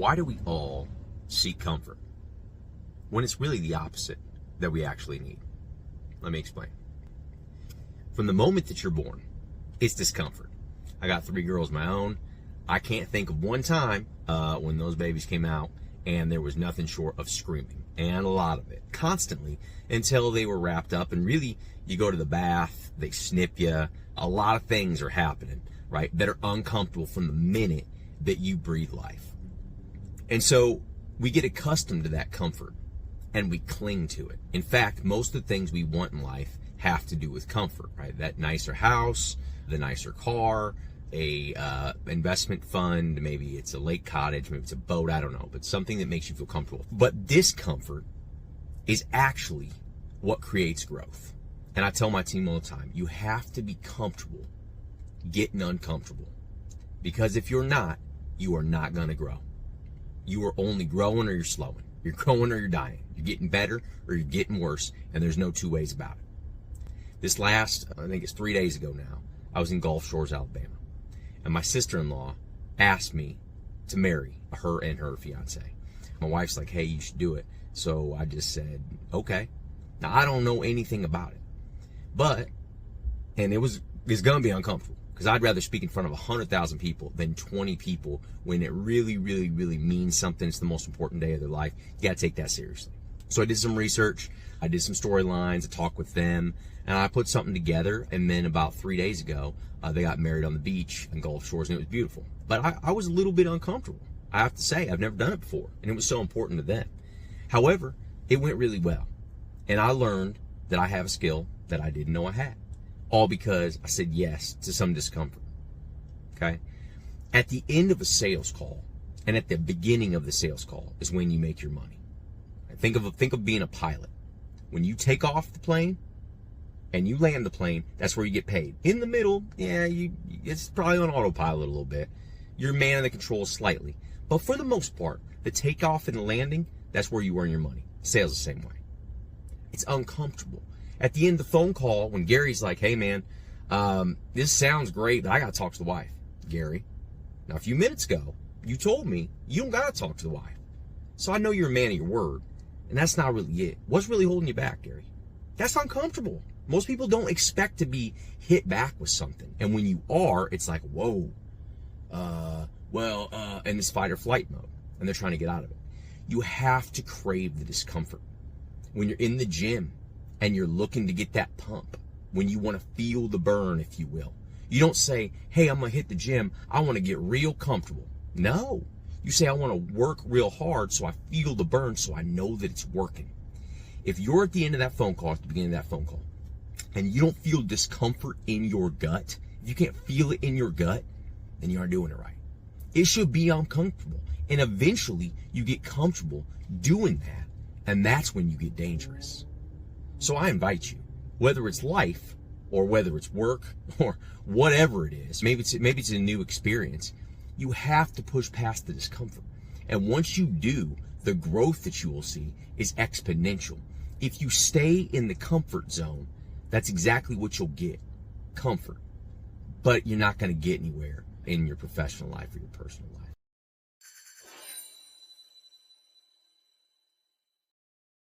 Why do we all seek comfort when it's really the opposite that we actually need? Let me explain. From the moment that you're born, it's discomfort. I got 3 girls of my own. I can't think of one time when those babies came out and there was nothing short of screaming, and a lot of it, constantly, until they were wrapped up. And really, you go to the bath, they snip you. A lot of things are happening, right, that are uncomfortable from the minute that you breathe life. And so we get accustomed to that comfort and we cling to it. In fact, most of the things we want in life have to do with comfort, right? That nicer house, the nicer car, a investment fund, maybe it's a lake cottage, maybe it's a boat, I don't know, but something that makes you feel comfortable. But discomfort is actually what creates growth. And I tell my team all the time, you have to be comfortable getting uncomfortable. Because if you're not, you are not going to grow. You are only growing or you're slowing. You're growing or you're dying. You're getting better or you're getting worse, and there's no two ways about it. This last, I think it's 3 days ago now, I was in Gulf Shores, Alabama. And my sister-in-law asked me to marry her and her fiance. My wife's like, hey, you should do it. So I just said, okay. Now, I don't know anything about it. But, and it's going to be uncomfortable. Because I'd rather speak in front of 100,000 people than 20 people when it really, really, really means something. It's the most important day of their life. You got to take that seriously. So I did some research. I did some storylines. I talked with them. And I put something together. And then about 3 days ago, they got married on the beach in Gulf Shores, and it was beautiful. But I was a little bit uncomfortable. I have to say, I've never done it before. And it was so important to them. However, it went really well. And I learned that I have a skill that I didn't know I had. All because I said yes to some discomfort. Okay? At the end of a sales call, and at the beginning of the sales call, is when you make your money. Think of being a pilot. When you take off the plane and you land the plane, that's where you get paid. In the middle, yeah, it's probably on autopilot a little bit. You're manning the controls slightly. But for the most part, the takeoff and the landing, that's where you earn your money. Sales the same way. It's uncomfortable. At the end of the phone call, when Gary's like, hey man, this sounds great, but I gotta talk to the wife. Gary, now a few minutes ago, you told me you don't gotta talk to the wife. So I know you're a man of your word, and that's not really it. What's really holding you back, Gary? That's uncomfortable. Most people don't expect to be hit back with something. And when you are, it's like, whoa, and it's fight or flight mode, and they're trying to get out of it. You have to crave the discomfort. When you're in the gym, and you're looking to get that pump, when you want to feel the burn, if you will. You don't say, hey, I'm going to hit the gym. I want to get real comfortable. No. You say, I want to work real hard so I feel the burn so I know that it's working. If you're at the end of that phone call, at the beginning of that phone call, and you don't feel discomfort in your gut, if you can't feel it in your gut, then you aren't doing it right. It should be uncomfortable. And eventually, you get comfortable doing that, and that's when you get dangerous. So I invite you, whether it's life or whether it's work or whatever it is, maybe it's a new experience, you have to push past the discomfort. And once you do, the growth that you will see is exponential. If you stay in the comfort zone, that's exactly what you'll get, comfort. But you're not going to get anywhere in your professional life or your personal life.